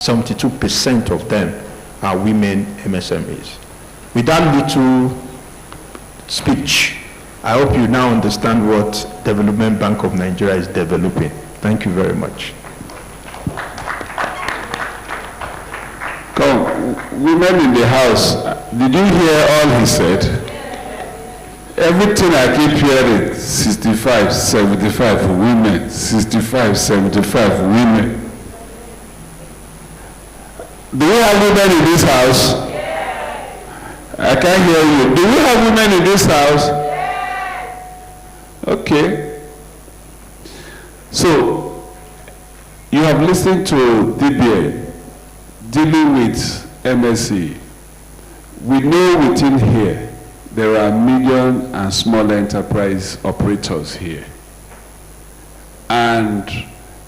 72% of them are women MSMEs. With that little speech, I hope you now understand what Development Bank of Nigeria is developing. Thank you very much. Women in the house, did you hear all he said? Everything I keep hearing, 65, 75 women, 65, 75 women. Do we have women in this house? I can't hear you. Do we have women in this house? Okay. So, you have listened to DBA dealing with MSE. We know within here there are medium and small enterprise operators here. And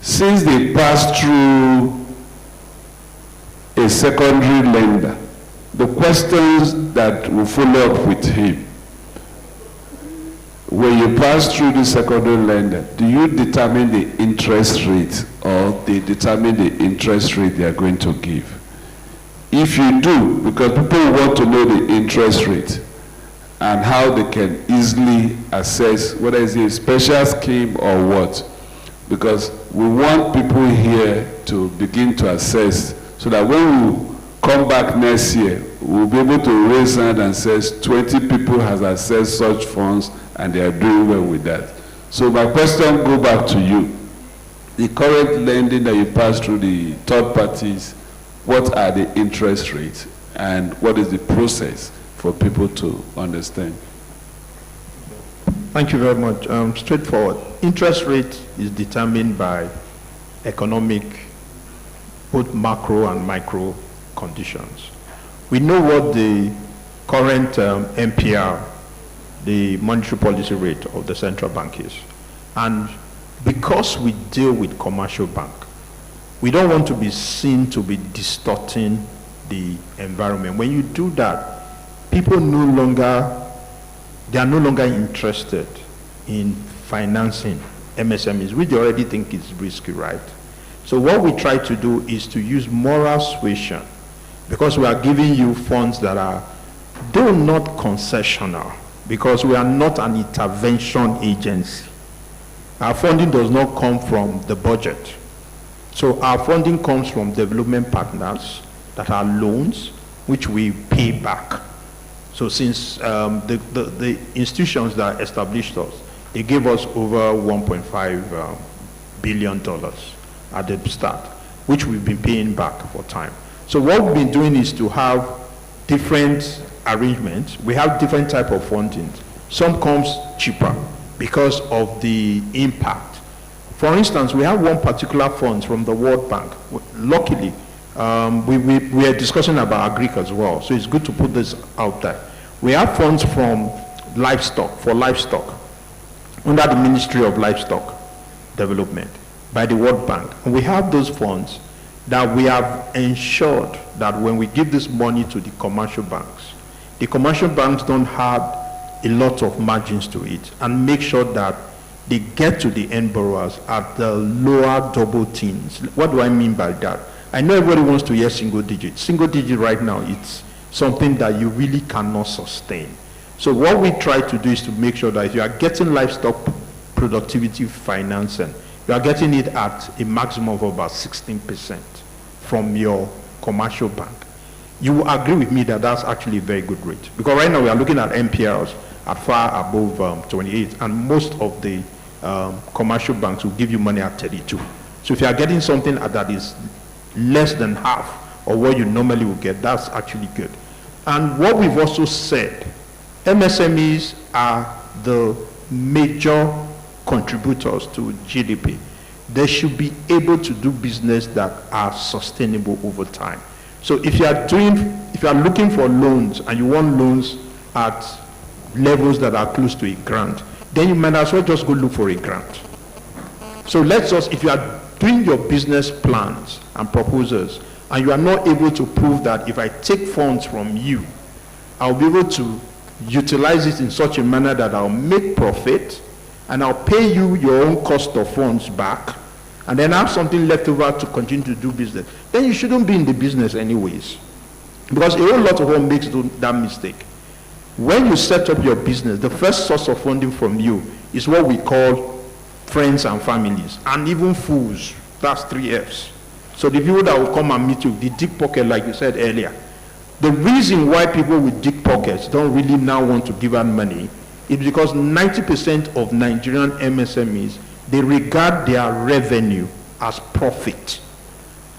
since they pass through a secondary lender, the questions that will follow up with him, when you pass through the secondary lender, do you determine the interest rate or they determine the interest rate they are going to give? If you do, because people want to know the interest rate and how they can easily assess whether it's a special scheme or what, because we want people here to begin to assess so that when we come back next year, we'll be able to raise hand and say 20 people has accessed such funds and they are doing well with that. So my question go back to you. The current lending that you pass through the third parties, what are the interest rates and what is the process for people to understand? Thank you very much. Straightforward. Interest rate is determined by economic, both macro and micro conditions. We know what the current MPR, the monetary policy rate of the central bank is. And because we deal with commercial bank, we don't want to be seen to be distorting the environment. When you do that, people they are no longer interested in financing MSMEs, which they already think is risky, right? So what we try to do is to use moral suasion, because we are giving you funds that are, though not concessional, because we are not an intervention agency. Our funding does not come from the budget. So our funding comes from development partners that are loans, which we pay back. So since the institutions that established us, they gave us over $1.5 billion at the start, which we've been paying back for time. So what we've been doing is to have different arrangements. We have different type of funding. Some comes cheaper because of the impact. For instance, we have one particular fund from the World Bank. Luckily, we are discussing about agric as well, so it's good to put this out there. We have funds from livestock, under the Ministry of Livestock Development by the World Bank. And we have those funds that we have ensured that when we give this money to the commercial banks don't have a lot of margins to it, and make sure that they get to the end borrowers at the lower double teens. What do I mean by that? I know everybody wants to hear single digit. Single digit right now, it's something that you really cannot sustain. So what we try to do is to make sure that if you are getting livestock productivity financing, you are getting it at a maximum of about 16% from your commercial bank. You will agree with me that that's actually a very good rate. Because right now we are looking at MPRs at far above 28, and most of the commercial banks will give you money at 32. So if you are getting something that is less than half of what you normally would get, that's actually good. And what we've also said, MSMEs are the major contributors to GDP. They should be able to do business that are sustainable over time. So if you are looking for loans and you want loans at levels that are close to a grant, then you might as well just go look for a grant. So if you are doing your business plans and proposals, and you are not able to prove that if I take funds from you, I'll be able to utilize it in such a manner that I'll make profit, and I'll pay you your own cost of funds back, and then have something left over to continue to do business, then you shouldn't be in the business anyways. Because a whole lot of one makes that mistake. When you set up your business, the first source of funding from you is what we call friends and families, and even fools. That's 3 Fs. So the people that will come and meet you, the deep pocket, like you said earlier. The reason why people with deep pockets don't really now want to give out money is because 90% of Nigerian MSMEs, they regard their revenue as profit.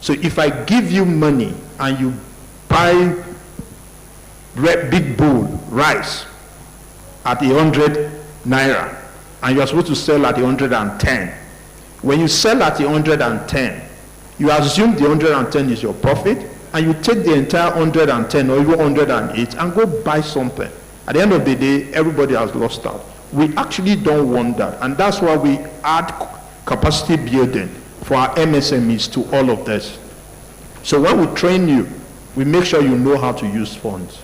So if I give you money and you buy big bowl rice at 100 naira and you are supposed to sell at 110, when you sell at 110, you assume the 110 is your profit, and you take the entire 110 or even 108 and go buy something. At the end of the day, everybody has lost out. We actually don't want that, and that's why we add capacity building for our MSMEs to all of this. So when we train you, we make sure you know how to use funds.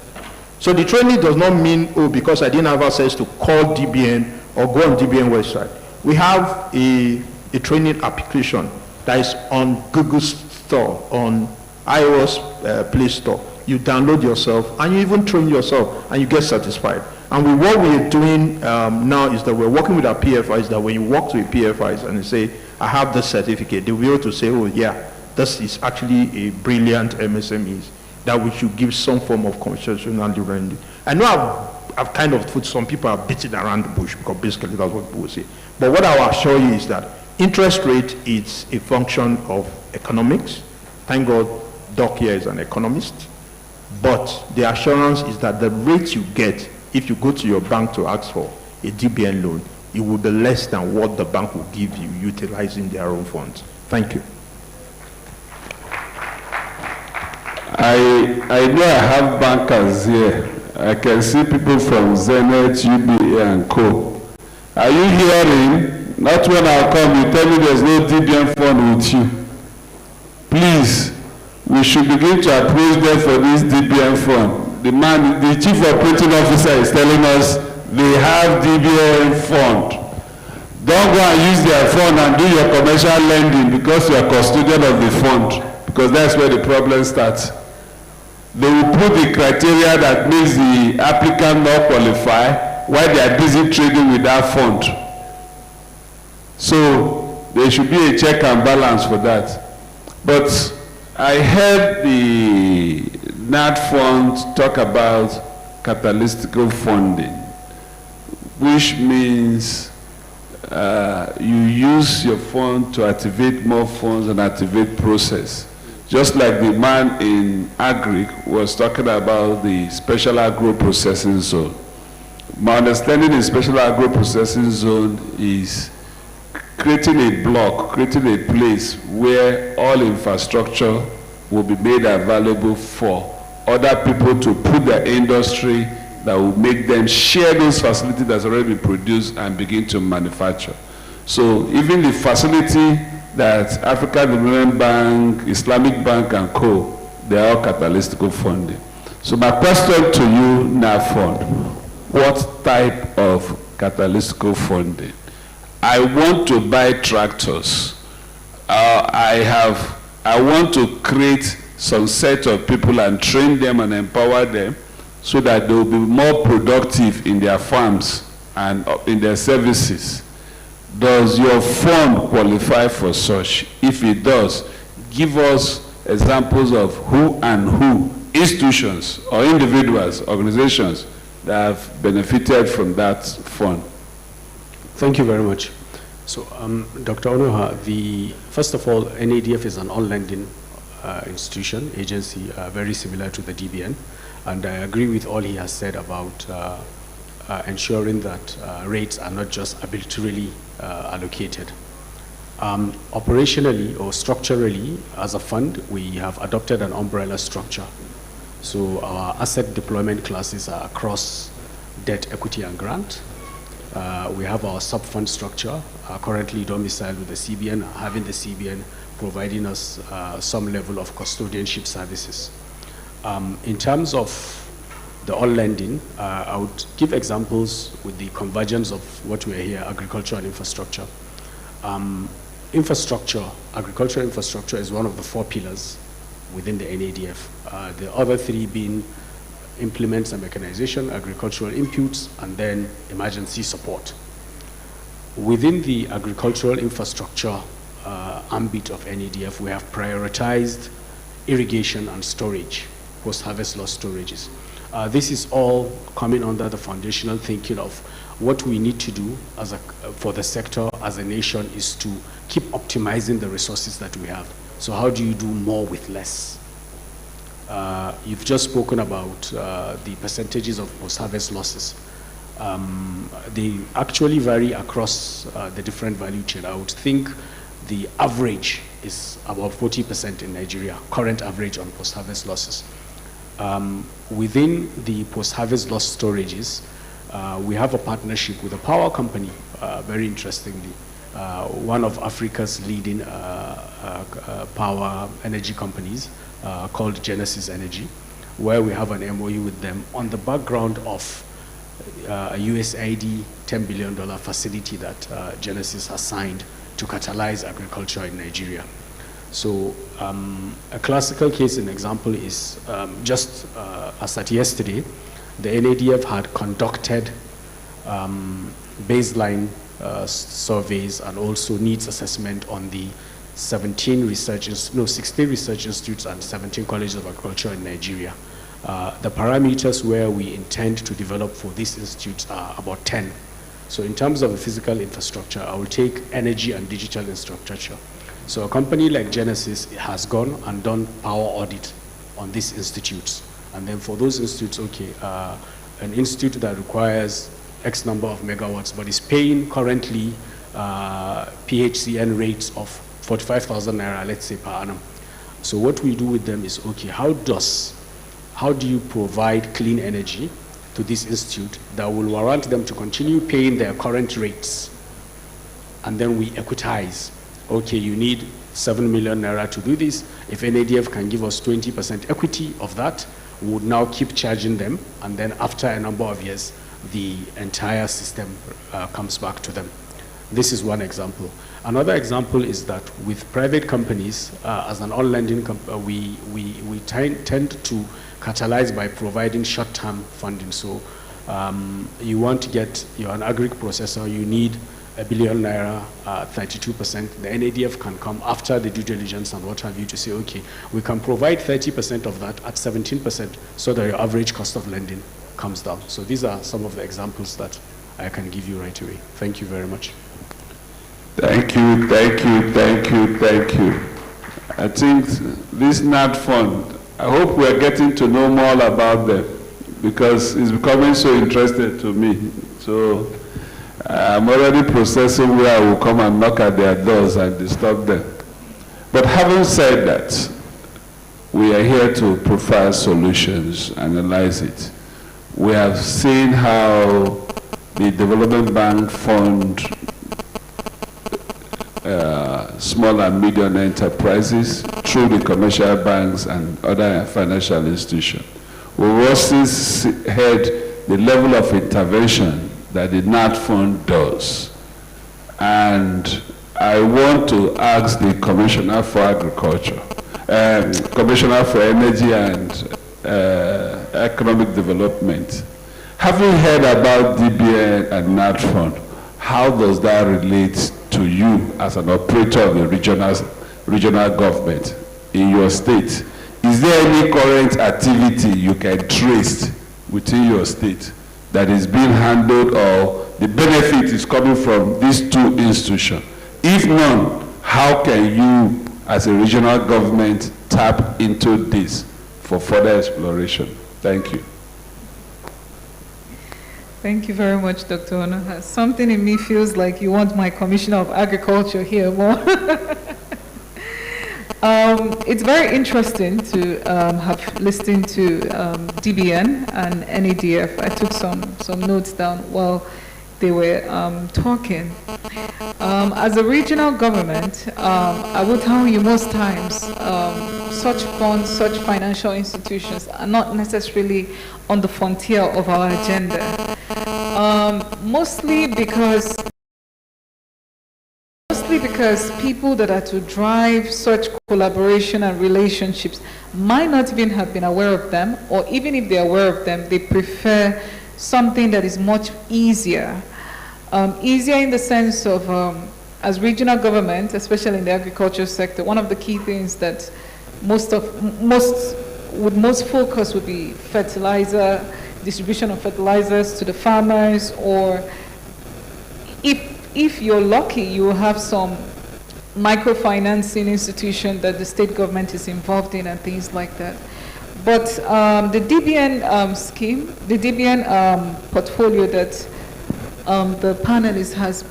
So the training does not mean, oh, because I didn't have access to call DBN or go on DBN website. We have a training application that is on Google Store, on iOS Play Store. You download yourself and you even train yourself and you get satisfied. And what we're doing now is that we're working with our PFIs, that when you walk to a PFIs and you say, I have this certificate, they'll be able to say, oh yeah, this is actually a brilliant MSMEs, that we should give some form of concessional lending. I know I've kind of put some people are beating around the bush because basically that's what people say. But what I will assure you is that interest rate is a function of economics. Thank God Doc here is an economist. But the assurance is that the rate you get if you go to your bank to ask for a DBN loan, it will be less than what the bank will give you utilizing their own funds. Thank you. I know I have bankers here. I can see people from Zenith, UBA and Co. Are you hearing? Not when I come, you tell me there's no DBN fund with you. Please, we should begin to approach them for this DBN fund. The chief operating officer is telling us they have DBN fund. Don't go and use their fund and do your commercial lending because you are custodian of the fund, because that's where the problem starts. They will put the criteria that makes the applicant not qualify while they are busy trading with that fund. So there should be a check and balance for that. But I heard the NAD fund talk about catalytic funding, which means you use your fund to activate more funds and activate process. Just like the man in Agric was talking about the special agro processing zone. My understanding in special agro processing zone is creating a block, creating a place where all infrastructure will be made available for other people to put their industry that will make them share those facilities that's already been produced and begin to manufacture. So even the facility that African Development Bank, Islamic Bank and Co., they are all catalytic funding. So my question to you, NAD fund, what type of catalytic funding? I want to buy tractors. I want to create some set of people and train them and empower them so that they will be more productive in their farms and in their services. Does your fund qualify for such? If it does, give us examples of who and who, institutions or individuals, organizations that have benefited from that fund. Thank you very much. So, Dr. Onoha, first of all, NADF is an on-lending institution, agency, very similar to the DBN. And I agree with all he has said about ensuring that rates are not just arbitrarily allocated. Operationally or structurally, as a fund, we have adopted an umbrella structure. So our asset deployment classes are across debt, equity, and grant. We have our sub-fund structure, currently domiciled with the CBN, having the CBN providing us some level of custodianship services. In terms of the on-lending, I would give examples with the convergence of what we are here, agriculture and infrastructure. infrastructure, agricultural infrastructure is one of the 4 pillars within the NADF. The other 3 being implements and mechanization, agricultural inputs, and then emergency support. Within the agricultural infrastructure ambit of NADF, we have prioritized irrigation and storage, post-harvest loss storages. This is all coming under the foundational thinking of what we need to do for the sector as a nation is to keep optimizing the resources that we have. So how do you do more with less? You've just spoken about the percentages of post-harvest losses. They actually vary across the different value chain. I would think the average is about 40% in Nigeria, current average on post-harvest losses. Within the post-harvest loss storages, we have a partnership with a power company, very interestingly, one of Africa's leading power energy companies called Genesis Energy, where we have an MOU with them on the background of a USAID $10 billion facility that Genesis has signed to catalyze agriculture in Nigeria. So a classical case and example is just as at yesterday, the NADF had conducted baseline surveys and also needs assessment on the 16 research institutes and 17 colleges of agriculture in Nigeria. The parameters where we intend to develop for these institutes are about 10. So in terms of the physical infrastructure, I will take energy and digital infrastructure. So a company like Genesis has gone and done power audit on these institutes. And then for those institutes, okay, an institute that requires X number of megawatts, but is paying currently PHCN rates of 45,000 naira, let's say, per annum. So what we do with them is, okay, how do you provide clean energy to this institute that will warrant them to continue paying their current rates? And then we equitize. Okay, you need 7 million naira to do this. If NADF can give us 20% equity of that, we would now keep charging them, and then after a number of years, the entire system comes back to them. This is one example. Another example is that with private companies, as an on-lending company, we tend to catalyze by providing short-term funding. So you're an agri processor, you need 1 billion naira, 32%. The NADF can come after the due diligence and what have you to say, okay, we can provide 30% of that at 17% so that your average cost of lending comes down. So these are some of the examples that I can give you right away. Thank you very much. Thank you, thank you, thank you, thank you. I think this NAD fund, I hope we are getting to know more about them because it's becoming so interesting to me. So I'm already processing where I will come and knock at their doors and disturb them. But having said that, we are here to provide solutions, analyze it. We have seen how the Development Bank fund small and medium enterprises through the commercial banks and other financial institutions. We've also heard the level of intervention that the NAD fund does. And I want to ask the Commissioner for Agriculture, Commissioner for Energy and Economic Development, having heard about DBN and NAD fund, how does that relate to you as an operator of the regional government in your state? Is there any current activity you can trace within your state that is being handled or the benefit is coming from these two institutions? If none, how can you as a regional government tap into this for further exploration? Thank you. Thank you very much, Dr. Ono. Something in me feels like you want my Commissioner of Agriculture here more. It's very interesting to have listened to DBN and NADF. I took some notes down while they were talking. As a regional government, I will tell you most times such funds, such financial institutions are not necessarily on the frontier of our agenda. Mostly because most Simply because people that are to drive such collaboration and relationships might not even have been aware of them, or even if they're aware of them, they prefer something that is much easier. Easier in the sense of, as regional government, especially in the agriculture sector, one of the key things that most focus would be fertilizer, distribution of fertilizers to the farmers, or if you're lucky, you will have some microfinancing institution that the state government is involved in and things like that. But the DBN scheme, the DBN portfolio that the panelist has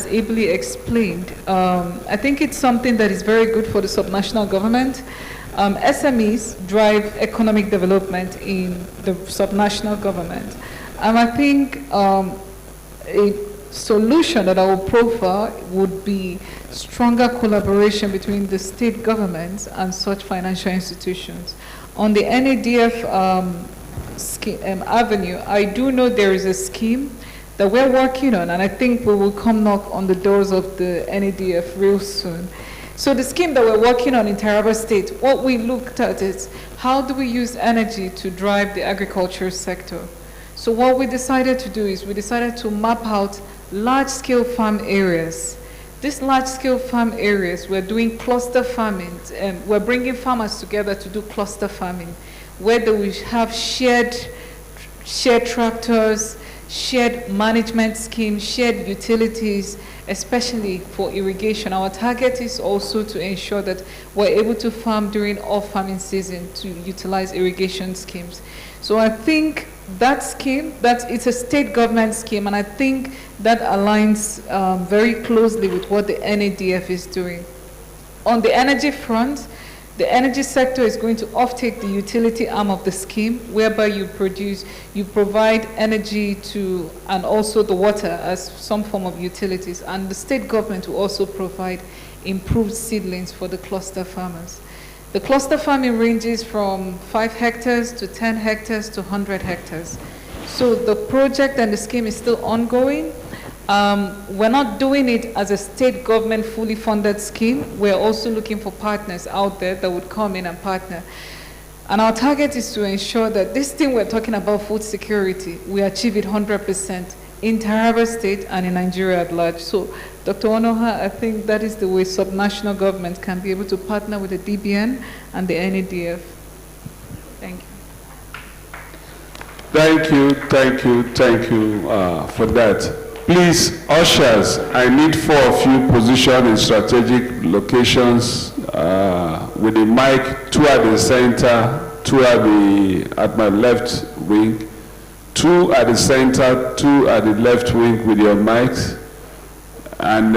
ably explained, I think it's something that is very good for the subnational government. SMEs drive economic development in the subnational government. And I think a solution that I will profile would be stronger collaboration between the state governments and such financial institutions. On the NADF avenue, I do know there is a scheme that we're working on, and I think we will come knock on the doors of the NADF real soon. So the scheme that we're working on in Taraba State, what we looked at is how do we use energy to drive the agriculture sector? So what we decided to do is we decided to map out large-scale farm areas. These large-scale farm areas, we're doing cluster farming, and we're bringing farmers together to do cluster farming, where they will have shared tractors, shared management schemes, shared utilities, especially for irrigation. Our target is also to ensure that we're able to farm during off-farming season to utilize irrigation schemes. So I think that scheme, it's a state government scheme, and I think that aligns very closely with what the NADF is doing. On the energy front, the energy sector is going to offtake the utility arm of the scheme, whereby you provide energy to, and also the water as some form of utilities, and the state government will also provide improved seedlings for the cluster farmers. The cluster farming ranges from 5 hectares to 10 hectares to 100 hectares. So the project and the scheme is still ongoing. We're not doing it as a state government fully funded scheme. We're also looking for partners out there that would come in and partner. And our target is to ensure that this thing we're talking about, food security, we achieve it 100% in Taraba State and in Nigeria at large. So, Dr. Onoha, I think that is the way subnational governments can be able to partner with the DBN and the NADF. Thank you. Thank you for that. Please, ushers, I need 4 of you positioned in strategic locations with the mic, 2 at the center, 2 at my left wing, 2 at the center, 2 at the left wing with your mics, and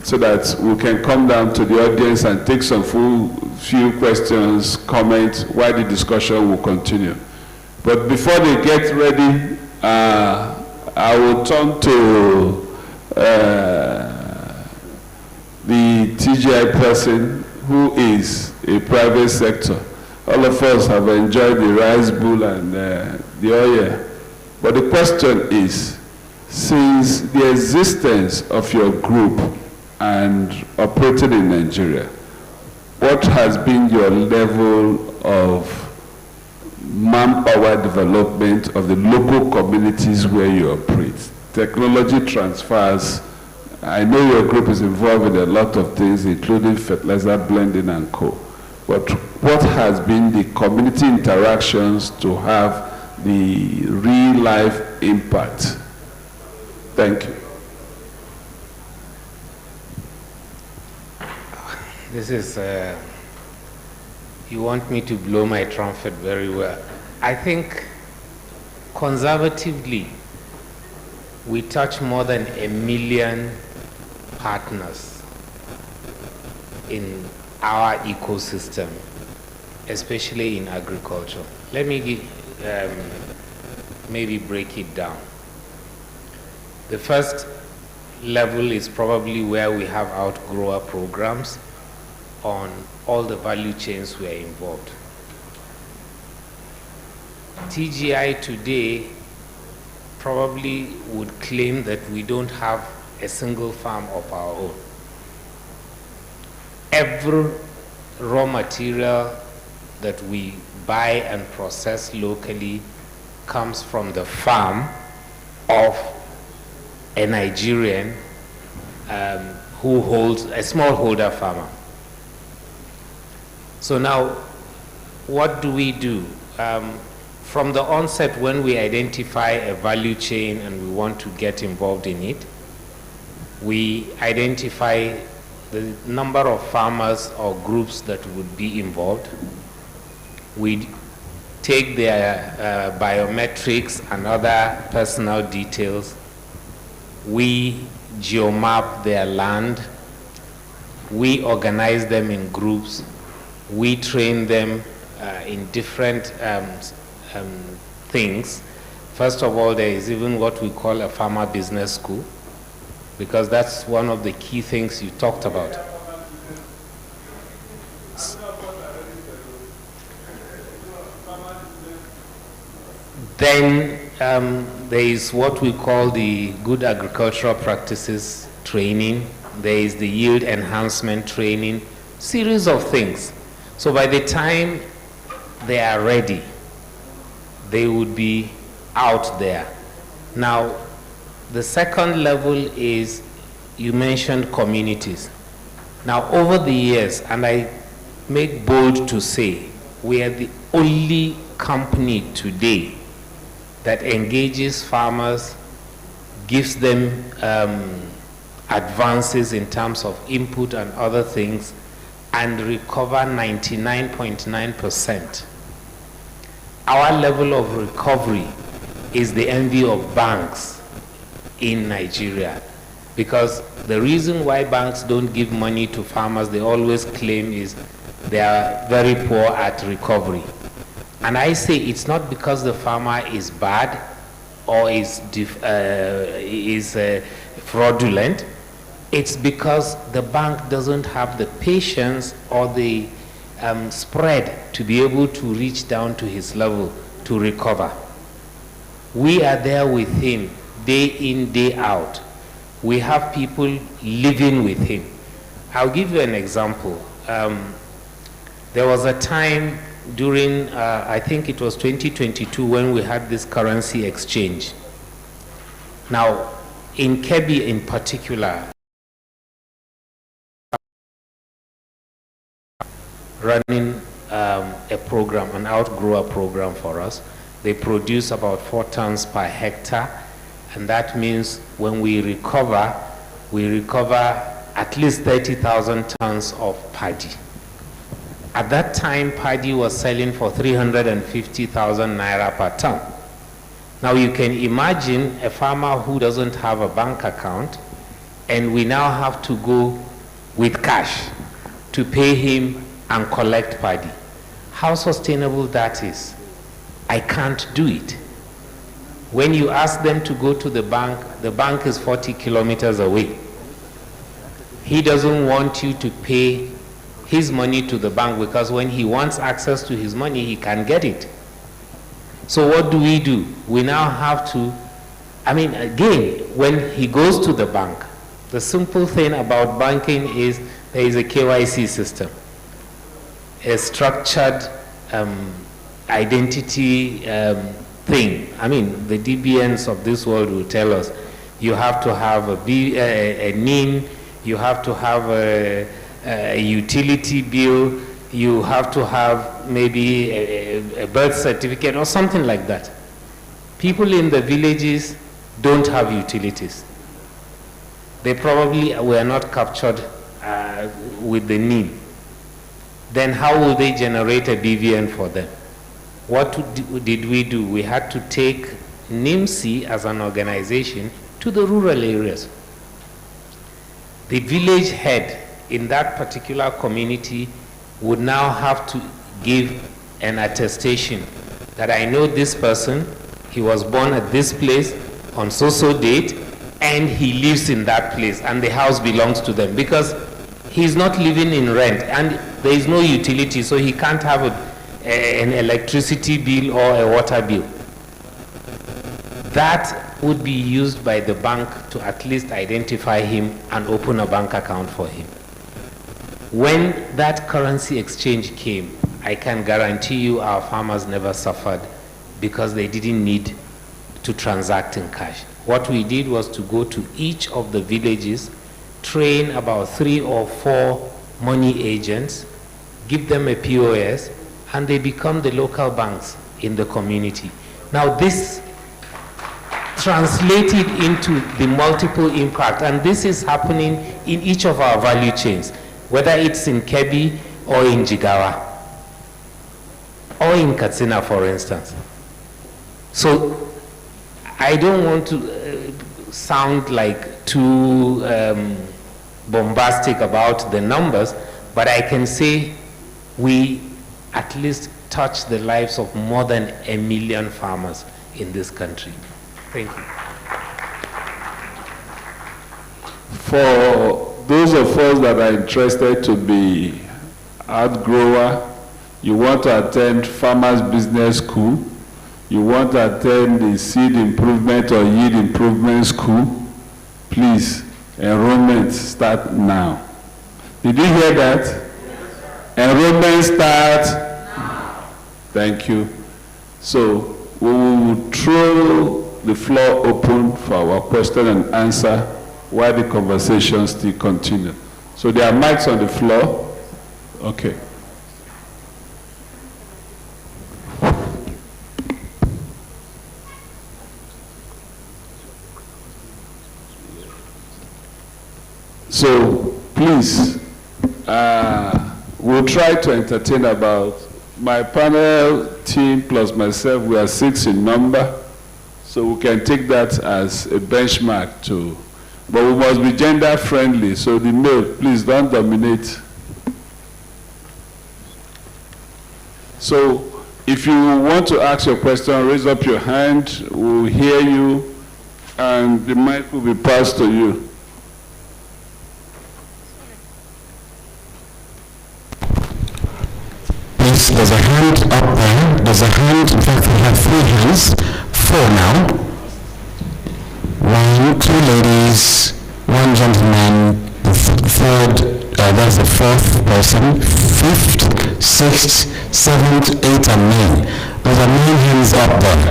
so that we can come down to the audience and take some few questions, comments, while the discussion will continue. But before they get ready, I will turn to the TGI person who is a private sector. All of us have enjoyed the rice bowl and the oil. But the question is, since the existence of your group and operating in Nigeria, what has been your level of manpower development of the local communities where you operate? Technology transfers. I know your group is involved in a lot of things, including fertilizer blending and co. But what has been the community interactions to have the real life impact? Thank you. This is, you want me to blow my trumpet very well. I think conservatively, we touch more than 1 million partners in our ecosystem, especially in agriculture. Let me maybe break it down. The first level is probably where we have outgrower programs on all the value chains we are involved. TGI today probably would claim that we don't have a single farm of our own. Every raw material that we buy and process locally comes from the farm of a Nigerian who holds a smallholder farmer. So now, what do we do? From the onset, when we identify a value chain and we want to get involved in it, we identify the number of farmers or groups that would be involved. We take their biometrics and other personal details. We geomap their land. We organize them in groups. We train them in different things. First of all, there is even what we call a farmer business school, because that's one of the key things you talked about. Then there is what we call the good agricultural practices training. There is the yield enhancement training, series of things. So by the time they are ready, they would be out there. Now, the second level is, you mentioned communities. Now, over the years, and I make bold to say, we are the only company today that engages farmers, gives them advances in terms of input and other things, and recover 99.9%. Our level of recovery is the envy of banks in Nigeria, because the reason why banks don't give money to farmers, they always claim, is they are very poor at recovery. And I say it's not because the farmer is bad or is fraudulent. It's because the bank doesn't have the patience or the spread to be able to reach down to his level to recover. We are there with him day in, day out. We have people living with him. I'll give you an example. There was a time during, I think it was 2022, when we had this currency exchange. Now, in Kebbi in particular, running a program, an outgrower program for us. They produce about 4 tons per hectare, and that means when we recover at least 30,000 tons of paddy. At that time, paddy was selling for 350,000 naira per ton. Now you can imagine a farmer who doesn't have a bank account, and we now have to go with cash to pay him and collect paddy. How sustainable that is? I can't do it. When you ask them to go to the bank is 40 kilometers away. He doesn't want you to pay his money to the bank, because when he wants access to his money, he can get it. So what do? We now have to, again, when he goes to the bank, the simple thing about banking is there is a KYC system, a structured identity thing. The DBNs of this world will tell us you have to have a NIN, you have to have a utility bill, you have to have maybe a birth certificate or something like that. People in the villages don't have utilities. They probably were not captured with the NIN. Then how will they generate a BVN for them? What did we do? We had to take NIMC as an organization to the rural areas. The village head in that particular community would now have to give an attestation that I know this person, he was born at this place on so-so date, and he lives in that place, and the house belongs to them, because he's not living in rent, and there is no utility, so he can't have an electricity bill or a water bill. That would be used by the bank to at least identify him and open a bank account for him. When that currency exchange came, I can guarantee you our farmers never suffered because they didn't need to transact in cash. What we did was to go to each of the villages, train about 3 or 4 money agents, give them a POS, and they become the local banks in the community. Now this translated into the multiple impact, and this is happening in each of our value chains, whether it's in Kebbi or in Jigawa or in Katsina, for instance. So I don't want to sound like too bombastic about the numbers, but I can say we at least touch the lives of more than 1 million farmers in this country. Thank you. For those of us that are interested to be outgrower, you want to attend Farmers Business School, you want to attend the Seed Improvement or Yield Improvement School, please, enrollment start now. Did you hear that? Enrollment start now. Thank you. So we will throw the floor open for our question and answer while the conversation still continues. So there are mics on the floor. Okay. So please, we'll try to entertain about, my panel team plus myself, we are 6 in number. So we can take that as a benchmark too. But we must be gender friendly, so the male, please don't dominate. So if you want to ask your question, raise up your hand, we'll hear you, and the mic will be passed to you. Please, there's a hand up there. There's a hand, in fact we have 3 hands, 4 now. 1, 2 ladies, 1 gentleman, the third, that's the 4th person, 5th, 6th, 7th, 8th, and 9. There's a 9 hands up there.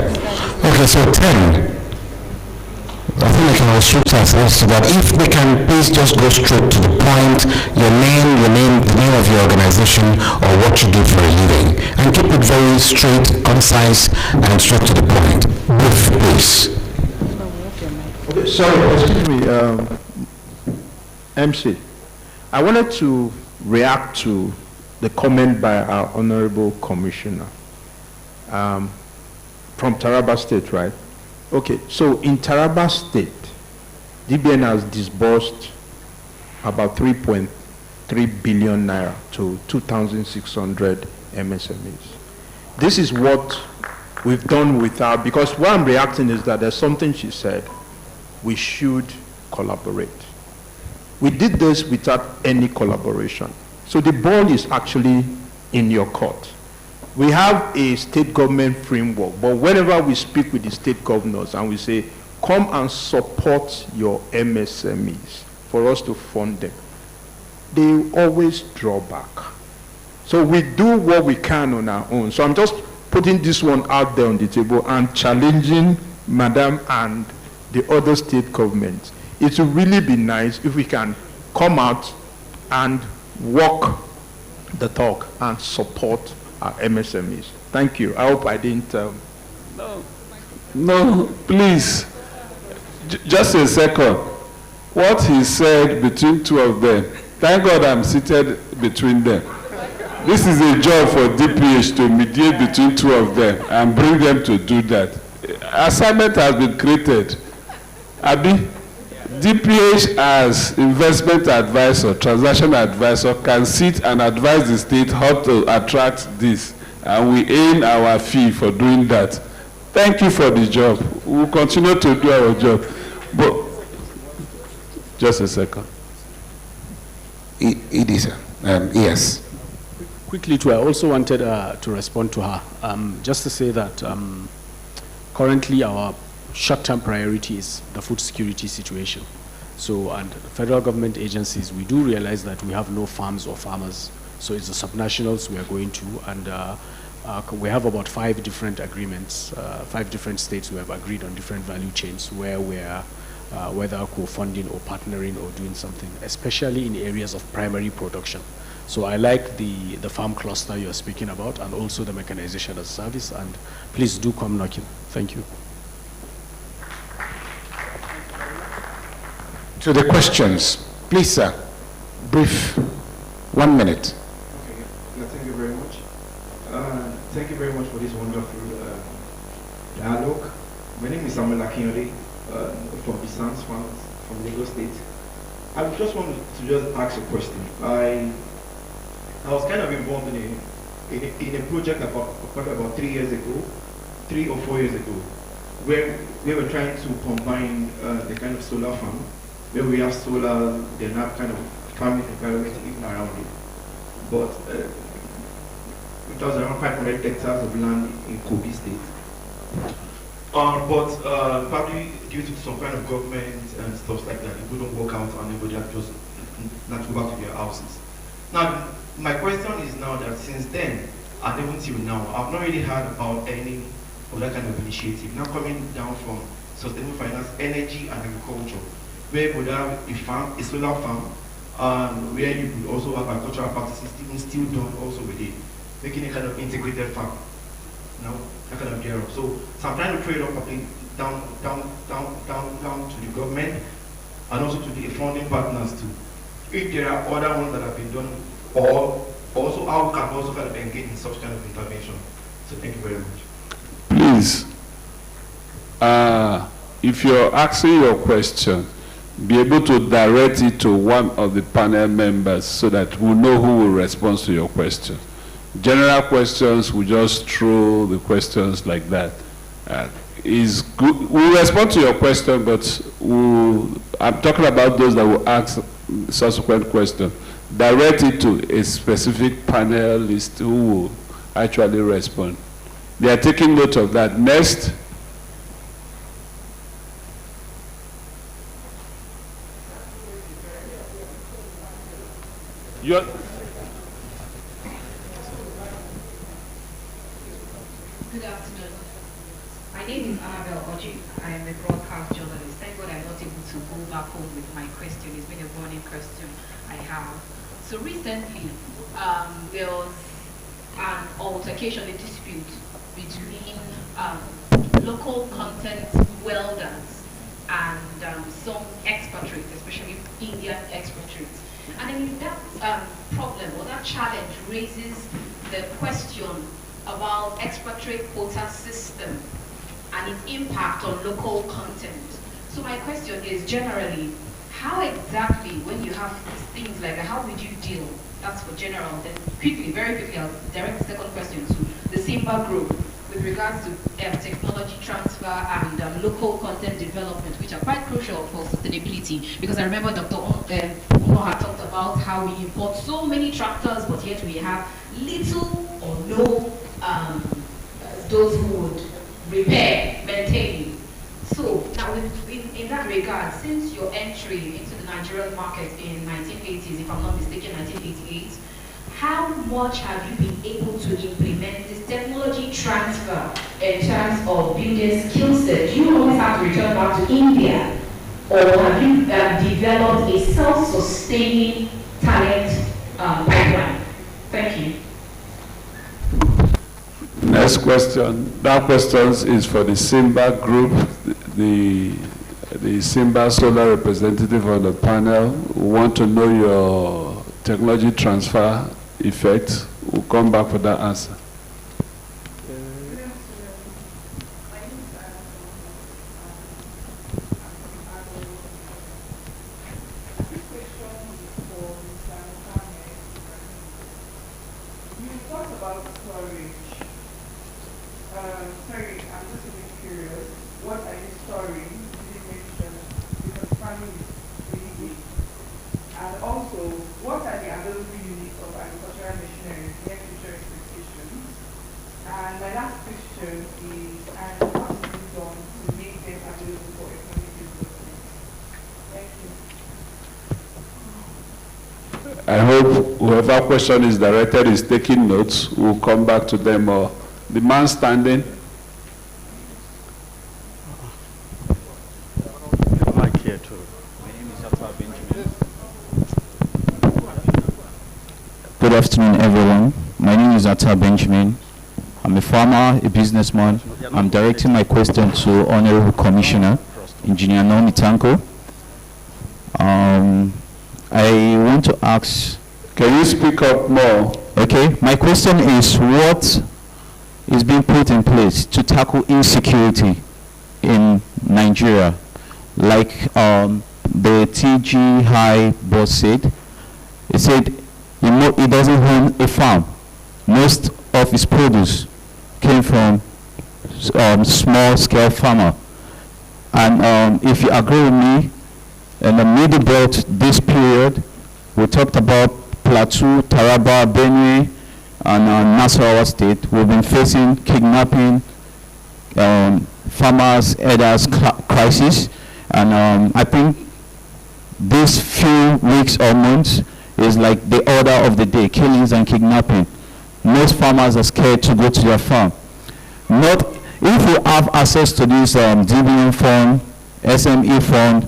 Okay, so 10. I think we can restrict ourselves to that. If we can please just go straight to the point, your name, the name of your organization, or what you do for a living. And keep it very straight, concise, and straight to the point. Brief, please. Sorry, excuse me, MC. I wanted to react to the comment by our Honorable Commissioner from Taraba State, right? Okay, so in Taraba State, DBN has disbursed about 3.3 billion naira to 2,600 MSMEs. This is what we've done with our, because what I'm reacting is that there's something she said, we should collaborate. We did this without any collaboration. So the ball is actually in your court. We have a state government framework, but whenever we speak with the state governors and we say, come and support your MSMEs for us to fund them, they always draw back. So we do what we can on our own. So I'm just putting this one out there on the table and challenging Madam and the other state governments. It would really be nice if we can come out and walk the talk and support our MSMEs. Thank you. I hope I didn't... No, please. Just a second. What he said between 2 of them, thank God I'm seated between them. This is a job for DPH to mediate between 2 of them and bring them to do that. Assignment has been created. Abi, DPH as investment advisor, transaction advisor, can sit and advise the state how to attract this. And we earn our fee for doing that. Thank you for the job. We'll continue to do our job. But, just a second. It is, yes. Quickly too, I also wanted to respond to her. Just to say that currently our short-term priority is the food security situation. So, and federal government agencies, we do realize that we have no farms or farmers. So it's the subnationals we are going to, and we have about 5 different agreements, 5 different states who have agreed on different value chains where we are whether co-funding or partnering or doing something, especially in areas of primary production. So I like the farm cluster you're speaking about, and also the mechanization as a service, and please do come knocking. Thank you. To the questions, please, sir, brief, 1 minute. Okay. Yeah, thank you very much. Thank you very much for this wonderful dialogue. My name is Samuel Akinyode from Bisans, from Lagos State. I just wanted to just ask a question. I was kind of involved in a project about 3 years ago, 3 or 4 years ago, where we were trying to combine the kind of solar farm, where we have solar, then have kind of farming environment even around it. But it was around 500 hectares of land in Kogi State. But probably due to some kind of government and stuff like that, it wouldn't work out and everybody had just not go back to their houses. Now, my question is now that since then, and even till now, I've not really heard about any of that kind of initiative. Now coming down from sustainable finance, energy and agriculture, where you would have a farm, a solar farm, where you could also have agricultural practices still done also with it, making a kind of integrated farm. Now, that kind of gear up. So I'm trying to trade off down to the government and also to the funding partners too. If there are other ones that have been done, or also how we can also kind of engage in such kind of intervention. So thank you very much. Please, if you're asking your question, be able to direct it to one of the panel members so that we'll know who will respond to your question. General questions, we just throw the questions like that. Is good. We'll respond to your question, but I'm talking about those that will ask subsequent questions. Direct it to a specific panelist who will actually respond. They are taking note of that. Next. You're Good afternoon. My name is Annabelle Oji. I am a broadcast journalist. Thank God I'm not able to go back home with my question. It's been a burning question I have. So recently, there was an altercation, a dispute between local content welders and some expatriates, especially Indian expatriates. And then that problem or that challenge raises the question about expatriate quota system and its impact on local content. So my question is generally, how exactly, when you have things like that, how would you deal? That's for general. Then quickly, very quickly, I'll direct the second question to the Simba Group with regards to technology transfer and local content development, which are quite crucial for sustainability. Because I remember Dr. Umo had talked about how we import so many tractors, but yet we have little or no those who would repair, maintain. So now in that regard, since your entry into the Nigerian market in 1980s, if I'm not mistaken, 1988, how much have you been able to implement this technology transfer in terms of building skill set? Do you always have to return back to India, or have you developed a self-sustaining talent pipeline? Thank you. Next question. That question is for the Simba Group, the Simba Solar representative on the panel. We want to know your technology transfer effect. We'll come back for that answer. do for economic development? Thank you. I hope whoever question is directed is taking notes. We'll come back to them. Or the man standing. Mike here too. My name is Atta Benjamin. Good afternoon, everyone. My name is Atta Benjamin. I'm a farmer, a businessman. I'm directing my question to Honorable Commissioner, Engineer Naomi Tanko. I want to ask... Can you speak up more? Okay, my question is, what is being put in place to tackle insecurity in Nigeria? Like the TG High boss said, he said he doesn't own a farm. Most of his produce came from small-scale farmer. And if you agree with me, in the middle belt this period, we talked about Plateau, Taraba, Benue, and Nasarawa State. We've been facing kidnapping, farmers, herders crisis, and I think these few weeks or months is like the order of the day, killings and kidnapping. Most farmers are scared to go to their farm. Not if you have access to this DBN fund, SME fund,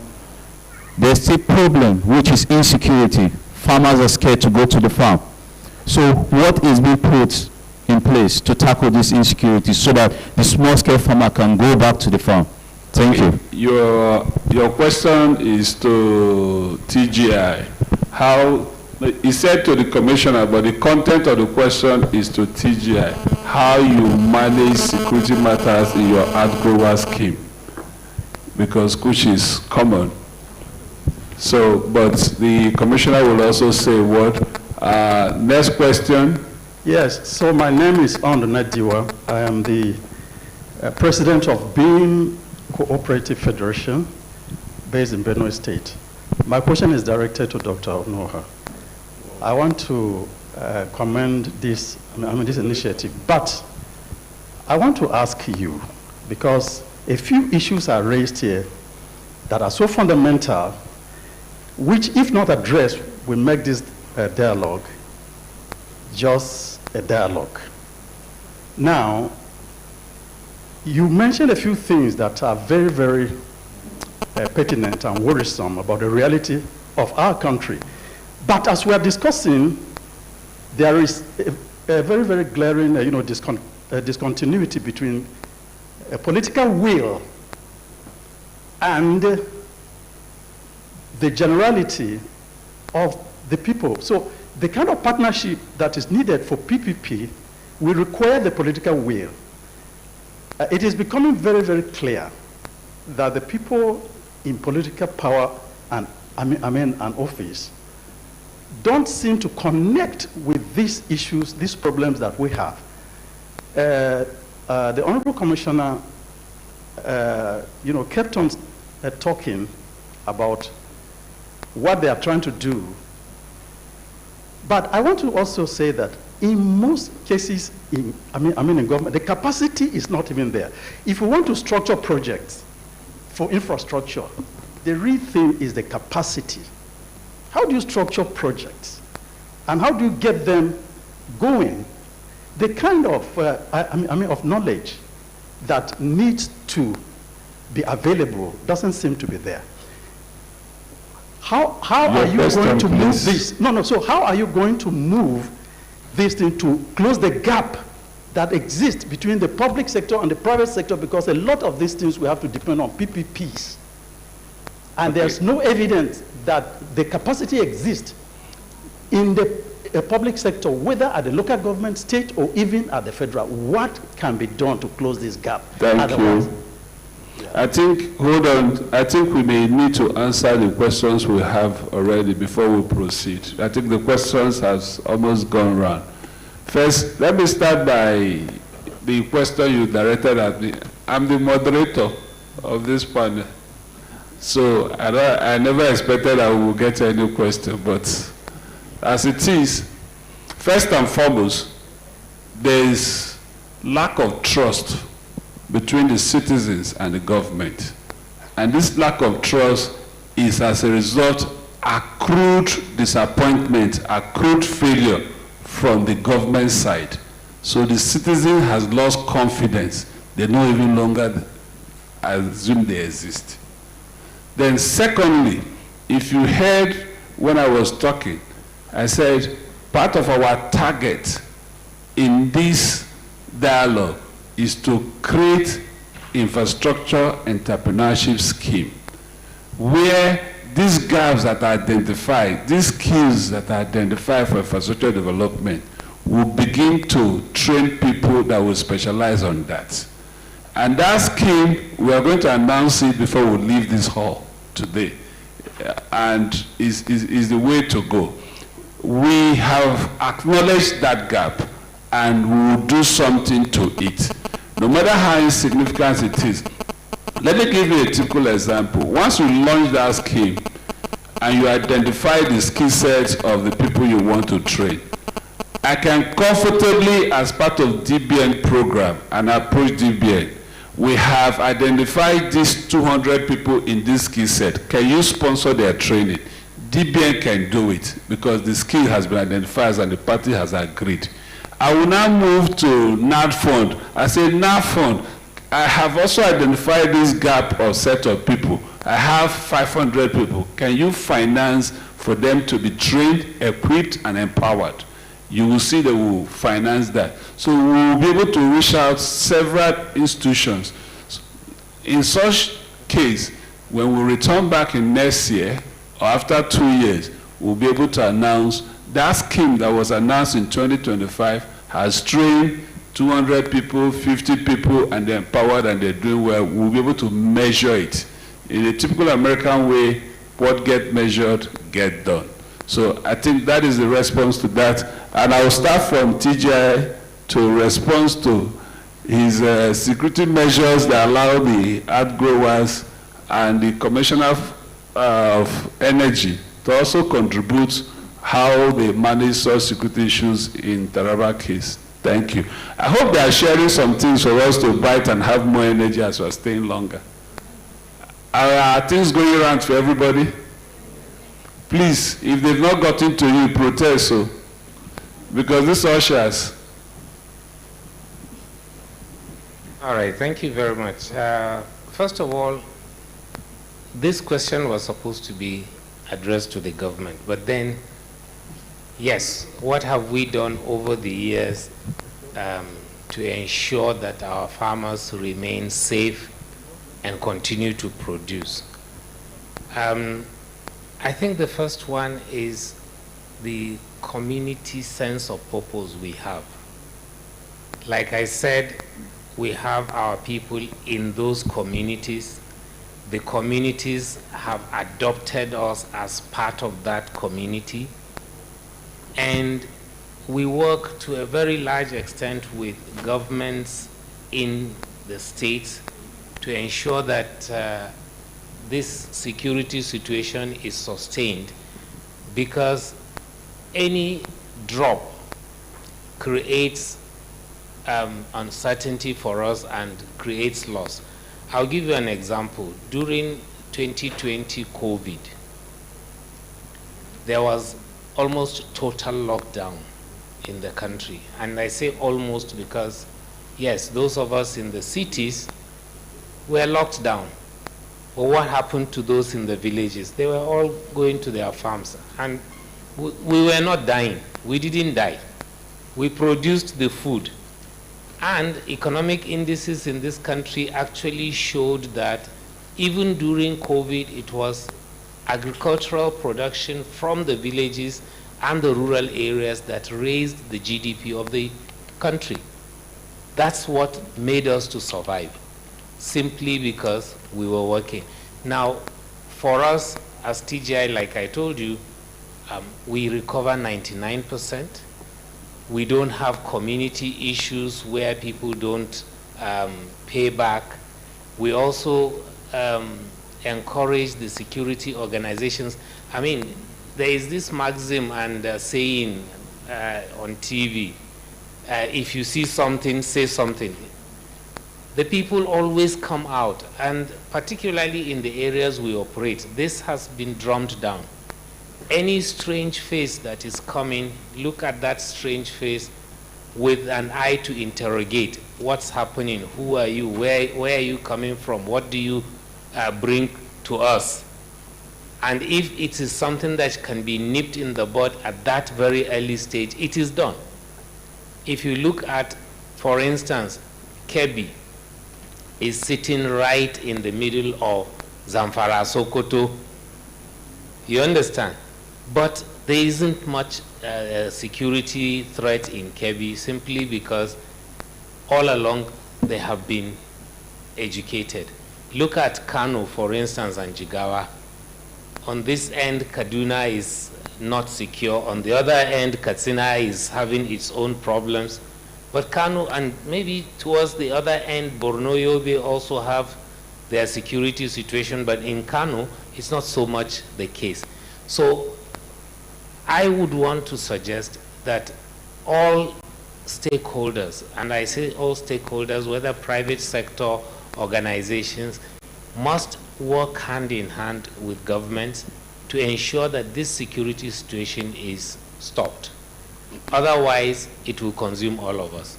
there's still problem, which is insecurity. Farmers are scared to go to the farm. So what is being put in place to tackle this insecurity so that the small-scale farmer can go back to the farm? Thank you. Your question is to TGI. How, he said to the commissioner, but the content of the question is to TGI. How you manage security matters in your outgrower scheme, because which is common. So, but the commissioner will also say what. Next question. Yes, so my name is Ondonet Diwa. I am the president of Beam Cooperative Federation based in Benue State. My question is directed to Dr. Onoha. I want to commend this, this initiative, but I want to ask you, because a few issues are raised here that are so fundamental, which, if not addressed, will make this dialogue just a dialogue. Now, you mentioned a few things that are very, very pertinent and worrisome about the reality of our country. But as we are discussing, there is a very, very glaring discontinuity between a political will and the generality of the people. So the kind of partnership that is needed for PPP will require the political will. It is becoming very, very clear that the people in political power and and office don't seem to connect with these issues, these problems that we have. The Honorable Commissioner, kept on talking about what they are trying to do. But I want to also say that in most cases, in government, the capacity is not even there. If we want to structure projects for infrastructure, the real thing is the capacity. How do you structure projects? And how do you get them going? The kind of, of knowledge that needs to be available doesn't seem to be there. How are you going to move this? So how are you going to move this thing to close the gap that exists between the public sector and the private sector? Because a lot of these things we have to depend on PPPs. And there's no evidence that the capacity exists in the public sector, whether at the local government, state, or even at the federal. What can be done to close this gap? Thank you. I think, hold on, I think we may need to answer the questions we have already before we proceed. I think the questions has almost gone round. First, let me start by the question you directed at me. I'm the moderator of this panel. So I never expected I would get any question, but as it is, first and foremost, there is lack of trust between the citizens and the government. And this lack of trust is as a result accrued disappointment, accrued failure from the government side. So the citizen has lost confidence. They no even longer assume they exist. Then secondly, if you heard when I was talking, I said part of our target in this dialogue is to create infrastructure entrepreneurship scheme where these gaps that are identified, these skills that are identified for infrastructure development will begin to train people that will specialize on that. And that scheme, we are going to announce it before we leave this hall today, and is the way to go. We have acknowledged that gap, and we will do something to it, no matter how insignificant it is. Let me give you a typical example. Once you launch that scheme, and you identify the skill sets of the people you want to train, I can comfortably, as part of DBN program, and approach DBN, we have identified these 200 people in this skill set. Can you sponsor their training? DBN can do it because the skill has been identified and the party has agreed. I will now move to NADFund. I say, NADFund, I have also identified this gap or set of people. I have 500 people. Can you finance for them to be trained, equipped, and empowered? You will see that we will finance that. So we will be able to reach out several institutions. In such case, when we return back in next year, or after 2 years, we'll be able to announce that scheme that was announced in 2025 has trained 200 people, 50 people, and they're empowered and they're doing well. We'll be able to measure it. In a typical American way, what gets measured, get done. So I think that is the response to that. And I will start from TGI to respond to his security measures that allow the art growers and the Commissioner of Energy to also contribute how they manage such security issues in Taraba case. Thank you. I hope they are sharing some things for us to bite and have more energy as we are staying longer. Are things going around for everybody? Please, if they've not gotten to you, protest so. Because this ushers. All right, thank you very much. First of all, this question was supposed to be addressed to the government, but then, yes, what have we done over the years to ensure that our farmers remain safe and continue to produce? I think the first one is the community sense of purpose we have. Like I said, we have our people in those communities. The communities have adopted us as part of that community. And we work to a very large extent with governments in the states to ensure that this security situation is sustained, because any drop creates uncertainty for us and creates loss. I'll give you an example. During 2020 COVID, there was almost total lockdown in the country. And I say almost because, yes, those of us in the cities were locked down. But what happened to those in the villages? They were all going to their farms. And we were not dying. We didn't die. We produced the food. And economic indices in this country actually showed that even during COVID, it was agricultural production from the villages and the rural areas that raised the GDP of the country. That's what made us to survive, simply because we were working. Now, for us as TGI, like I told you, we recover 99%. We don't have community issues where people don't pay back. We also encourage the security organizations. I mean, there is this maxim and saying on TV, if you see something, say something. the people always come out, and particularly in the areas we operate, this has been drummed down. Any strange face that is coming, look at that strange face with an eye to interrogate. What's happening? Who are you? Where are you coming from? What do you bring to us? And if it is something that can be nipped in the bud at that very early stage, it is done. If you look at, for instance, Kebbi is sitting right in the middle of Zamfara, Sokoto. You understand? But there isn't much security threat in Kebbi simply because all along they have been educated. Look at Kano, for instance, and Jigawa. On this end, Kaduna is not secure. On the other end, Katsina is having its own problems. But Kano, and maybe towards the other end, Borno, Yobe also have their security situation, but in Kano, it's not so much the case. So I would want to suggest that all stakeholders, and I say all stakeholders, whether private sector, organizations, must work hand in hand with governments to ensure that this security situation is stopped. Otherwise, it will consume all of us.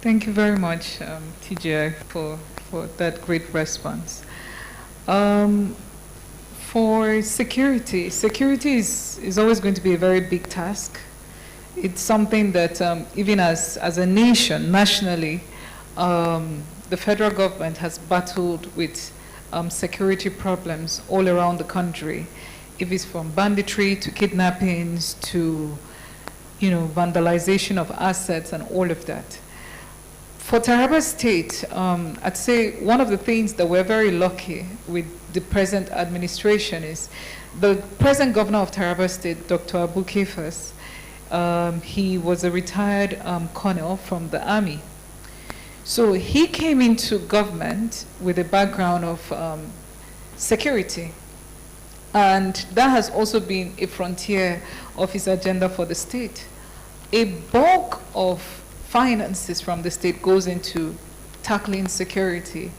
Thank you very much, TJ, for that great response. For security is always going to be a very big task. It's something that even as a nation, nationally, the federal government has battled with security problems all around the country. If it's from banditry to kidnappings to, vandalization of assets and all of that. For Taraba State, I'd say one of the things that we're very lucky with the present administration is the present governor of Taraba State, Dr. Abu Kefas. He was a retired colonel from the army. So he came into government with a background of security. And that has also been a frontier of his agenda for the state. A bulk of finances from the state goes into tackling security.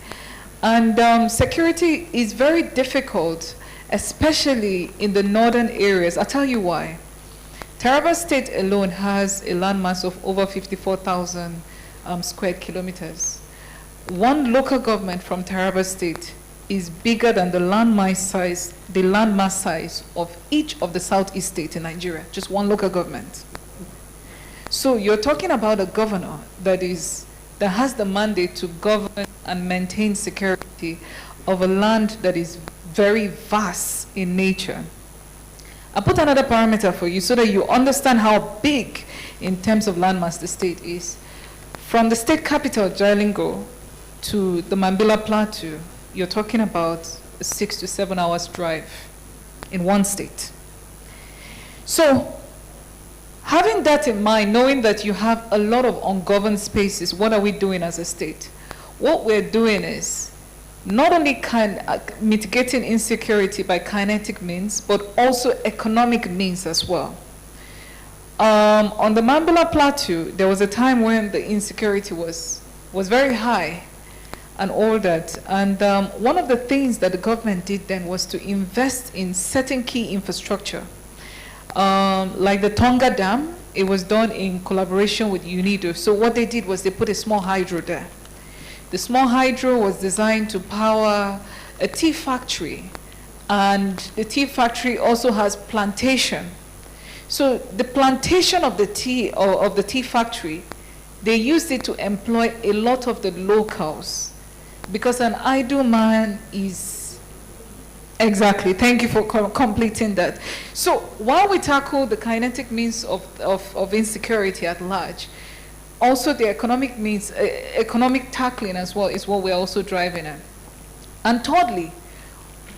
And security is very difficult, especially in the northern areas. I'll tell you why. Taraba State alone has a landmass of over 54,000 square kilometers. One local government from Taraba State is bigger than the landmass size of each of the southeast states in Nigeria, just one local government. So you're talking about a governor that has the mandate to govern and maintain security of a land that is very vast in nature. I'll put another parameter for you so that you understand how big in terms of landmass the state is. From the state capital, Jalingo, to the Mambila Plateau, you're talking about a 6 to 7 hours drive in one state. So, having that in mind, knowing that you have a lot of ungoverned spaces, what are we doing as a state? What we're doing is not only mitigating insecurity by kinetic means, but also economic means as well. On the Mambila Plateau, there was a time when the insecurity was very high and all that. And one of the things that the government did then was to invest in certain key infrastructure. Like the Tonga Dam, it was done in collaboration with UNIDO. So what they did was they put a small hydro there. The small hydro was designed to power a tea factory. And the tea factory also has plantation. So the plantation of the tea factory, they used it to employ a lot of the locals. Because an idle man is, exactly, thank you for completing that. So while we tackle the kinetic means of insecurity at large, also the economic means, economic tackling as well is what we're also driving at. And thirdly,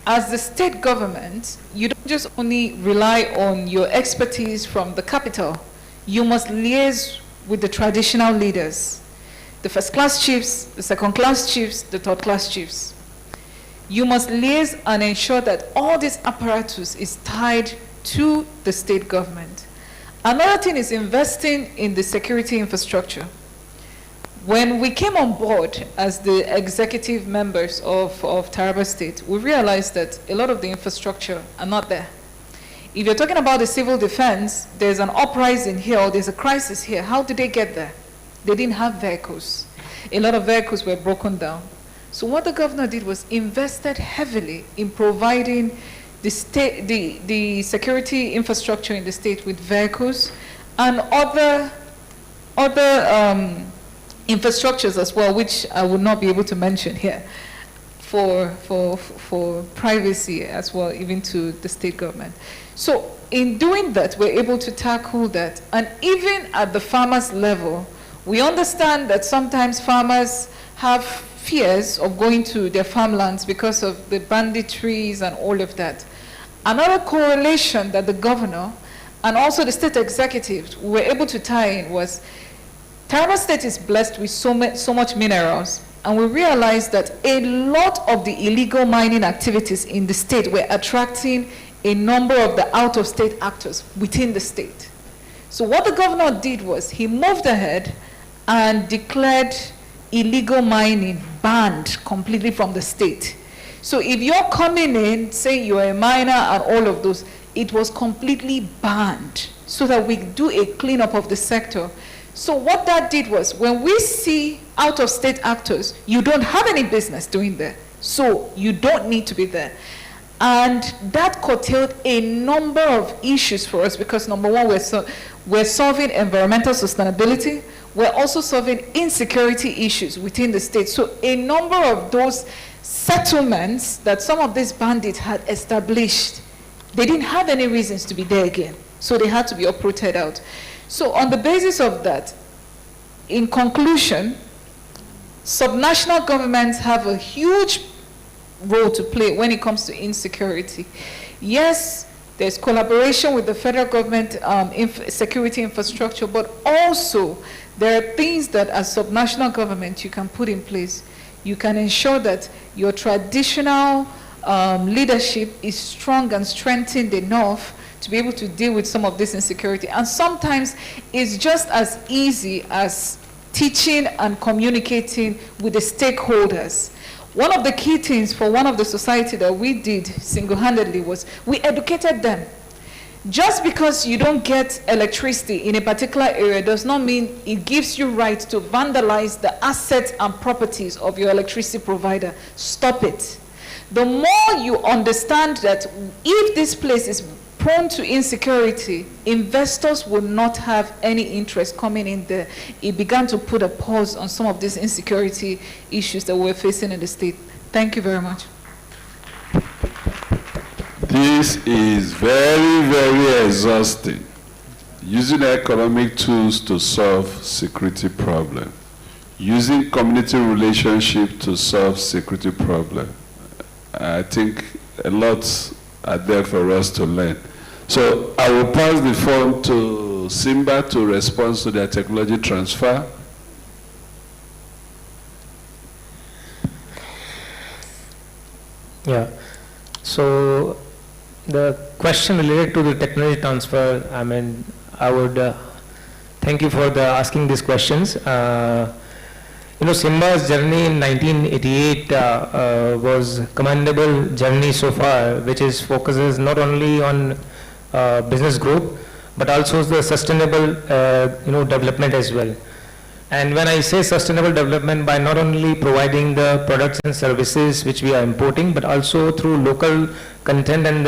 as the state government, you don't just only rely on your expertise from the capital, you must liaise with the traditional leaders. The first-class chiefs, the second-class chiefs, the third-class chiefs. You must liaise and ensure that all this apparatus is tied to the state government. Another thing is investing in the security infrastructure. When we came on board as the executive members of Taraba State, we realized that a lot of the infrastructure are not there. If you're talking about the civil defense, there's an uprising here or there's a crisis here. How did they get there? They didn't have vehicles. A lot of vehicles were broken down. So what the governor did was invested heavily in providing the state, the security infrastructure in the state with vehicles and other infrastructures as well, which I would not be able to mention here for privacy as well, even to the state government. So in doing that, we're able to tackle that. And even at the farmers level, we understand that sometimes farmers have fears of going to their farmlands because of the banditries and all of that. Another correlation that the governor and also the state executives were able to tie in was Taraba State is blessed with so much minerals, and we realized that a lot of the illegal mining activities in the state were attracting a number of the out-of-state actors within the state. So what the governor did was he moved ahead and declared illegal mining banned completely from the state. So if you're coming in, say you're a miner and all of those, it was completely banned so that we do a cleanup of the sector. So what that did was, when we see out-of-state actors, you don't have any business doing there. So you don't need to be there. And that curtailed a number of issues for us because, number one, we're solving environmental sustainability. We're also solving insecurity issues within the state. So a number of those settlements that some of these bandits had established, they didn't have any reasons to be there again. So they had to be uprooted out. So on the basis of that, in conclusion, subnational governments have a huge role to play when it comes to insecurity. Yes, there's collaboration with the federal government security infrastructure, but also there are things that as subnational government you can put in place. You can ensure that your traditional leadership is strong and strengthened enough to be able to deal with some of this insecurity. And sometimes it's just as easy as teaching and communicating with the stakeholders. One of the key things for one of the society that we did single-handedly was we educated them. Just because you don't get electricity in a particular area does not mean it gives you right to vandalize the assets and properties of your electricity provider. Stop it. The more you understand that if this place is prone to insecurity, investors will not have any interest coming in there. It began to put a pause on some of these insecurity issues that we're facing in the state. Thank you very much. This is very, very exhausting. Using economic tools to solve security problem. Using community relationship to solve security problem. I think a lot are there for us to learn. So I will pass the phone to Simba to respond to their technology transfer. Yeah. So the question related to the technology transfer, I mean, I would thank you for asking these questions. Simba's journey in 1988 was commendable journey so far, which focuses not only on business growth, but also the sustainable, development as well. And when I say sustainable development, by not only providing the products and services which we are importing, but also through local content and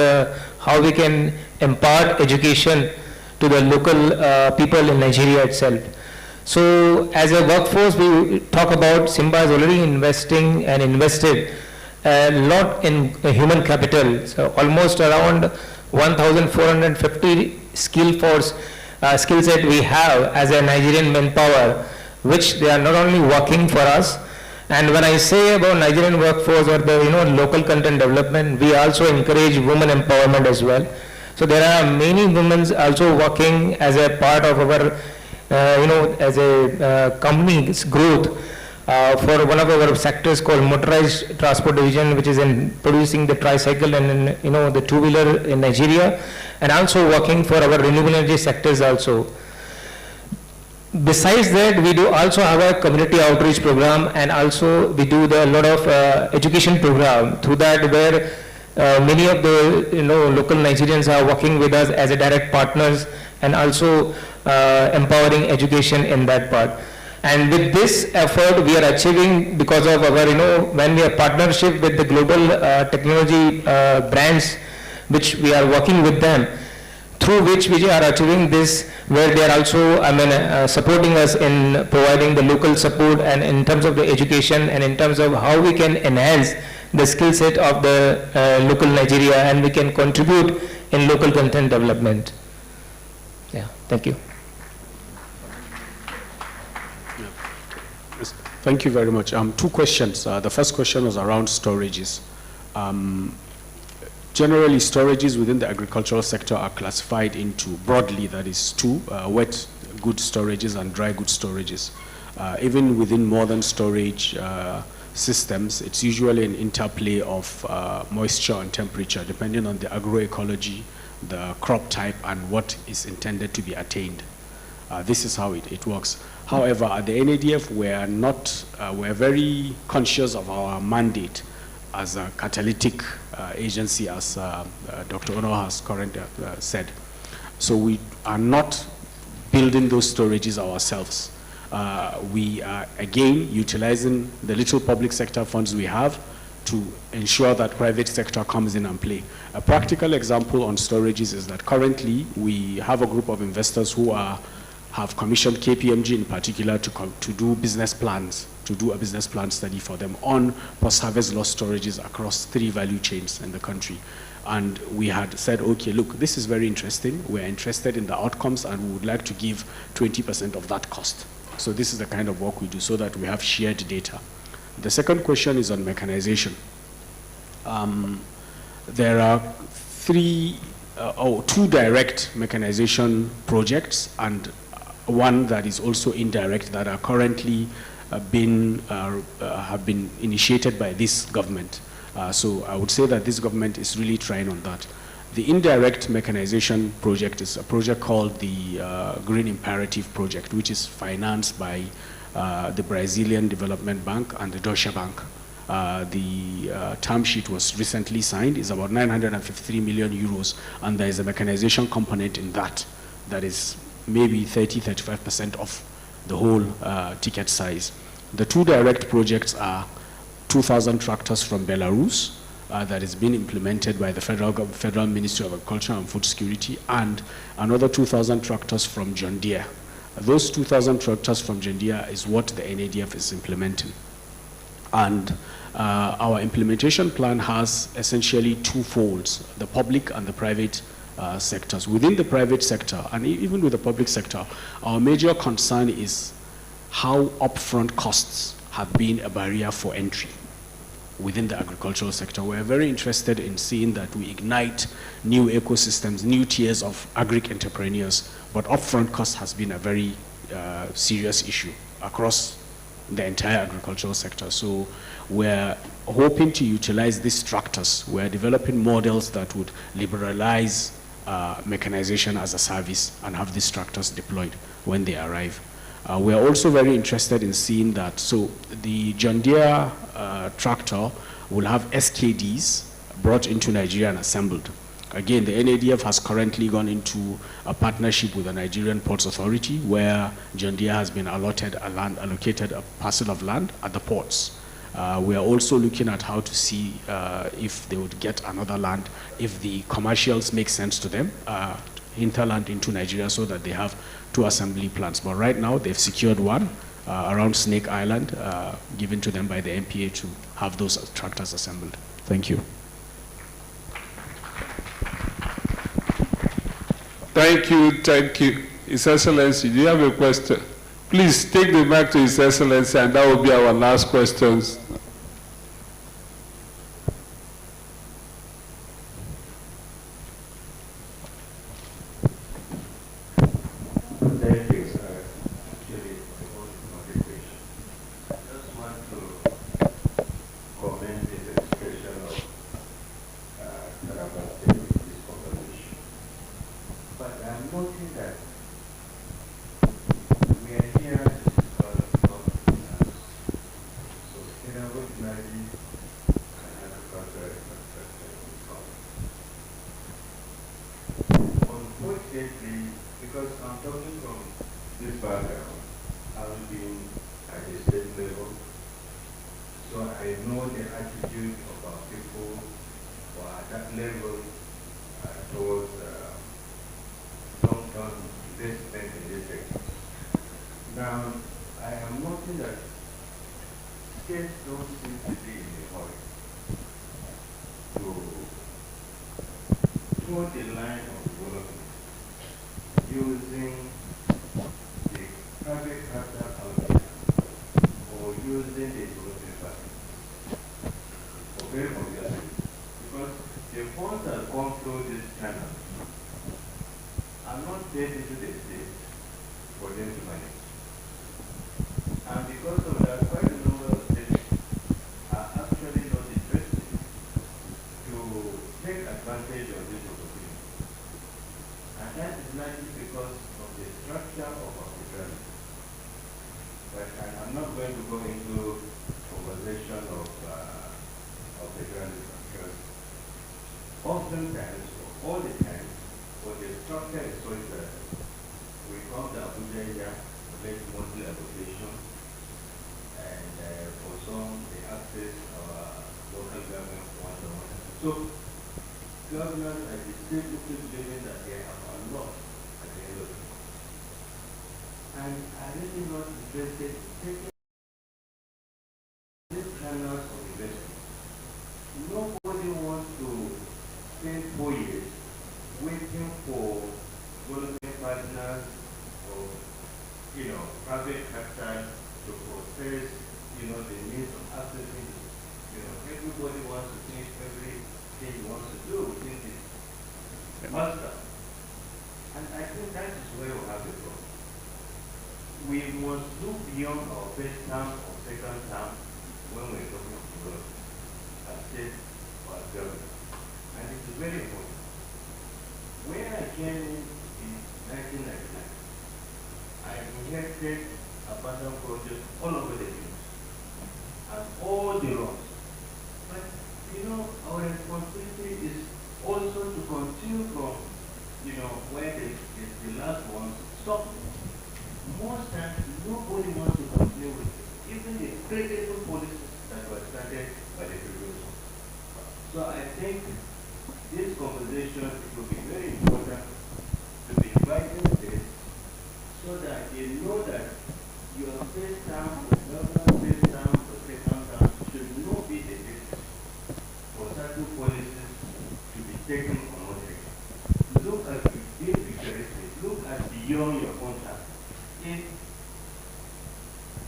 how we can impart education to the local people in Nigeria itself. So as a workforce, we talk about Simba is already investing and invested a lot in human capital. So almost around 1,450 skill set we have as a Nigerian manpower, which they are not only working for us. And when I say about Nigerian workforce or the local content development, we also encourage women empowerment as well. So there are many women also working as a part of our as a company's growth for one of our sectors called motorized transport division, which is in producing the tricycle and the two-wheeler in Nigeria, and also working for our renewable energy sectors also. besides that, we do also have a community outreach program, and also we do a lot of education program through that, where many of the local Nigerians are working with us as a direct partners, and also empowering education in that part. And with this effort, we are achieving, because of our, when we are partnership with the global technology brands, which we are working with them, through which we are achieving this, where they are also, supporting us in providing the local support, and in terms of the education, and in terms of how we can enhance the skill set of the local Nigeria, and we can contribute in local content development. Yeah, thank you. Thank you very much. Two questions. The first question was around storages. Generally, storages within the agricultural sector are classified into, broadly, that is two, wet good storages and dry good storages. Even within modern storage systems, it's usually an interplay of moisture and temperature, depending on the agroecology, the crop type, and what is intended to be attained. This is how it works. However, at the NADF, we're very conscious of our mandate as a catalytic agency, as Dr. Ono has currently said. So we are not building those storages ourselves. We are, again, utilizing the little public sector funds we have to ensure that private sector comes in and play. A practical example on storages is that currently we have a group of investors who have commissioned KPMG in particular to do business plans, to do a business plan study for them on post-harvest loss storages across 3 value chains in the country. And we had said, okay, look, this is very interesting. We're interested in the outcomes, and we would like to give 20% of that cost. So this is the kind of work we do, so that we have shared data. The second question is on mechanization. There are two direct mechanization projects, and one that is also indirect, that are currently have been initiated by this government. So I would say that this government is really trying on that. The indirect mechanization project is a project called the Green Imperative Project, which is financed by the Brazilian Development Bank and the Deutsche Bank. The term sheet was recently signed. It's about 953 million euros, and there is a mechanization component in that is maybe 30-35% of the whole ticket size. The two direct projects are 2,000 tractors from Belarus that is being implemented by the Federal Ministry of Agriculture and Food Security, and another 2,000 tractors from John Deere. Those 2,000 tractors from John Deere is what the NADF is implementing. And our implementation plan has essentially two folds, the public and the private sectors. Within the private sector, and even with the public sector, our major concern is how upfront costs have been a barrier for entry within the agricultural sector. We're very interested in seeing that we ignite new ecosystems, new tiers of agri-entrepreneurs, but upfront cost has been a very serious issue across the entire agricultural sector. So we're hoping to utilize these tractors. We're developing models that would liberalize mechanization as a service and have these tractors deployed when they arrive. We're also very interested in seeing that, so the John Deere tractor will have SKDs brought into Nigeria and assembled. Again, the NADF has currently gone into a partnership with the Nigerian Ports Authority, where John Deere has been allocated a parcel of land at the ports. We are also looking at how to see if they would get another land, if the commercials make sense to them, hinterland into Nigeria, so that they have 2 assembly plants. But right now, they've secured one around Snake Island, given to them by the MPA to have those tractors assembled. Thank you. Thank you. His Excellency, do you have a question? Please take the mic to His Excellency, and that will be our last questions. Thank you, sir. Actually, I just want to comment the expression of Taraba State with this conversation. But I'm noting that we are level. So I know the attitude of our people who are at that level towards long-term investment in this sector. Now, I am noting that states don't seem to be in a hurry to draw the line of development using the private capital allocation or using the development fund for very obvious reasons. Because the funds that come through this channel are not paid into the state for them to manage. And because of that, quite a number of states are actually not interested to take advantage of this opportunity. And that is likely because of the structure of our federalism. But I'm not going to go into conversation of federalism because oftentimes, or all the time, what the structure is so that we come to Abuja here, make monthly allocation, and for some, they access our local government one-on-one. So, governors are distinctly believing that they have a lot at the end of it. And are really not interested in taking these channels of investment. Nobody wants to spend 4 years waiting for development partners or, private capital to process, the means of accessing. Everybody wants to finish everything he wants to do within this faster. And I think that is where we have the problem. We must look beyond our first term or second term when we're talking of development, as state or as government. And it is very important. When I came in 1999, I inherited abandoned projects all over the place and all the roads. But our responsibility is also to continue from where the last ones stopped. Most times nobody wants to continue with it. Even the critical policies that were started by the previous one. So I think this conversation will be very important to be inviting this so that they know that your first term, the government first term, the second term should not be the basis for certain policies to be taken on notice. Look at the big picture, look at beyond your contract. If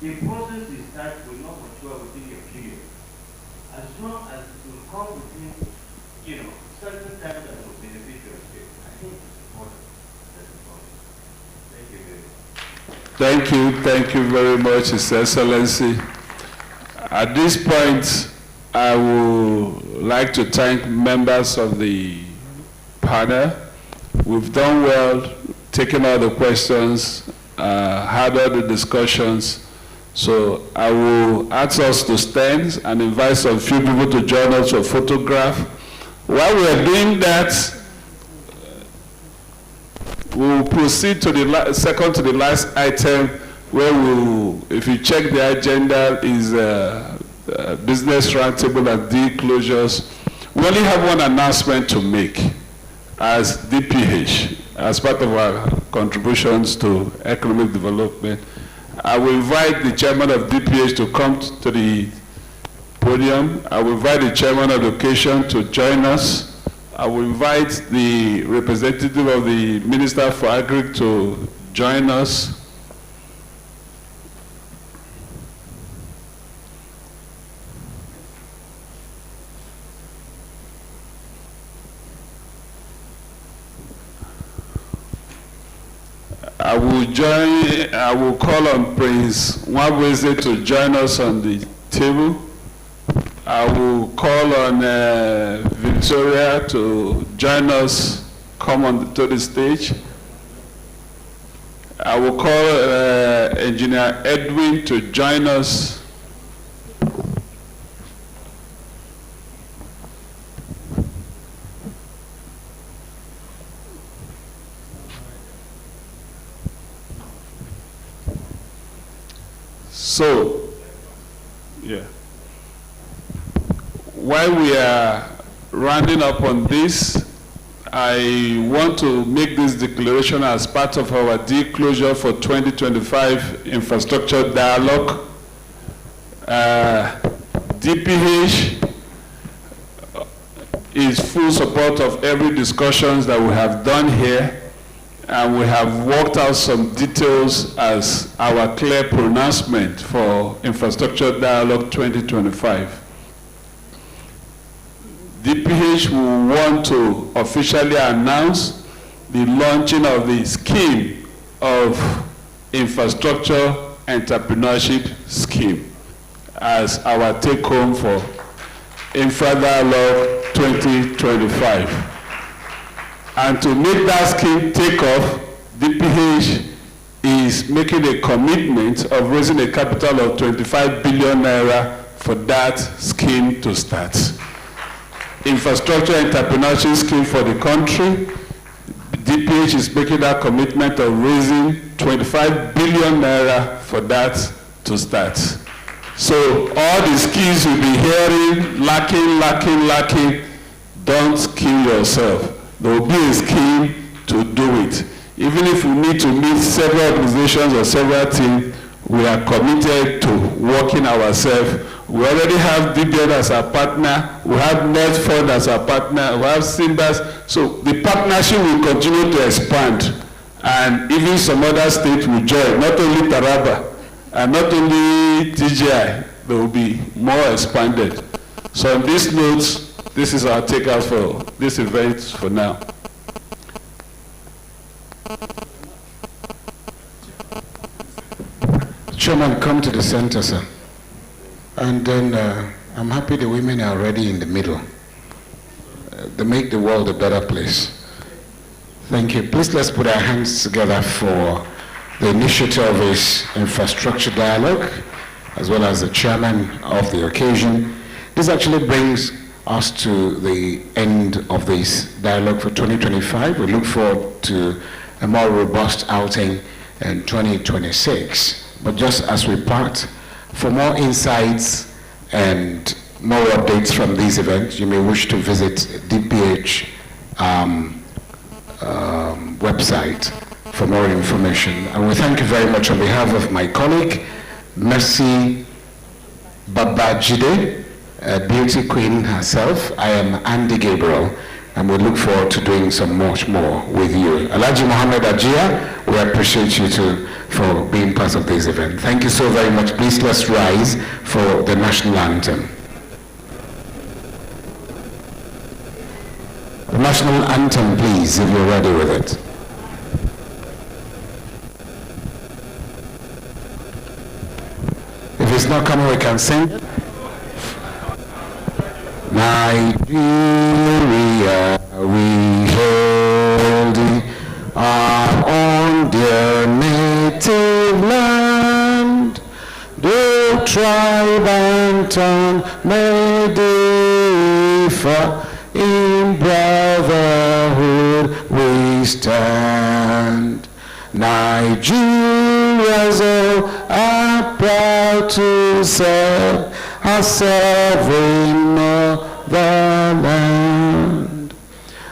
the process is that will not mature within your period, as long as it will come within, certain time that will benefit your state, I think it's important. That's important. Thank you very much. Thank you very much, His Excellency. At this point, I would like to thank members of the panel. We've done well, taken all the questions, had all the discussions. So I will ask us to stand and invite some few people to join us for photograph. While we are doing that, we will proceed to the second to the last item, where if you check the agenda, is business roundtable and deal closures. We only have one announcement to make as DPH, as part of our contributions to economic development. I will invite the chairman of DPH to come to the podium. I will invite the chairman of the occasion to join us. I will invite the representative of the Minister for Agri to join us. I will call on Prince Nwabweze to join us on the table. I will call on Victoria to join us, come to the stage. I will call Engineer Edwin to join us. So, Yeah. While we are rounding up on this, I want to make this declaration as part of our deal closure for 2025 infrastructure dialogue. DPH is full support of every discussions that we have done here, and we have worked out some details as our clear pronouncement for infrastructure dialogue 2025. DPH will want to officially announce the launching of the scheme of infrastructure entrepreneurship scheme as our take home for Infra Dialogue 2025. And to make that scheme take off, DPH is making a commitment of raising a capital of 25 billion naira for that scheme to start. Infrastructure entrepreneurship scheme for the country, DPH is making that commitment of raising 25 billion naira for that to start. So all the skills you'll be hearing, lacking, don't kill yourself. There will be a scheme to do it. Even if we need to meet several organizations or several teams, we are committed to working ourselves. We already have DBN as our partner, we have NetFund as our partner, we have Simbas. So the partnership will continue to expand, and even some other states will join, not only Taraba, and not only TGI, they will be more expanded. So on this note, this is our takeout for this event for now. Chairman, come to the center, sir. And then I'm happy the women are already in the middle. They make the world a better place. Thank you. Please let's put our hands together for the initiator of this infrastructure dialogue, as well as the chairman of the occasion. This actually brings us to the end of this dialogue for 2025. We look forward to a more robust outing in 2026. But just as we part, for more insights and more updates from these events, you may wish to visit DPH website for more information. And we thank you very much on behalf of my colleague, Mercy Babajide, beauty queen herself. I am Andy Gabriel, and we look forward to doing so much more with you. Alhaji Mohammed Ajia, we appreciate you too for being part of this event. Thank you so very much. Please let's rise for the national anthem. The national anthem, please, if you're ready with it. If it's not coming, we can sing. Nigeria, we hail thee, our own dear native land. Though tribe and tongue may differ, in brotherhood we stand. Nigerians all are proud to serve our sovereign motherland.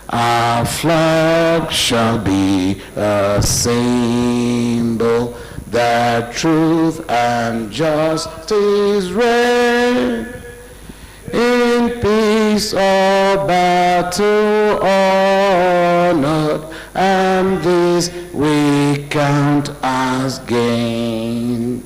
Our flag shall be a symbol that truth and justice reign. In peace or battle honored, and this we count as gain.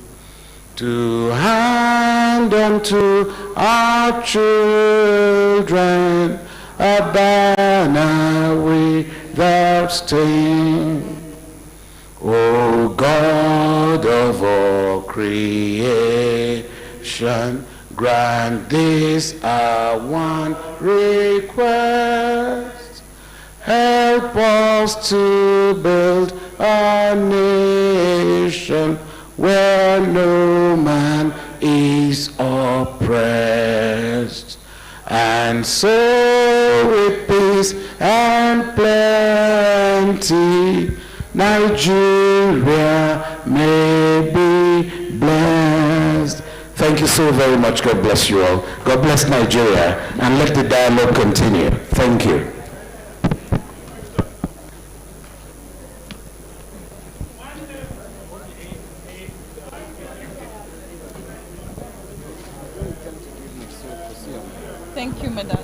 To hand unto our children a banner without stain. O God of all creation, grant this our one request. Help us to build a nation where no man is oppressed, and so with peace and plenty Nigeria may be blessed. Thank Thank you so very much. God bless you all. God bless Nigeria, and let the dialogue continue. Thank you. Thank you, Madam.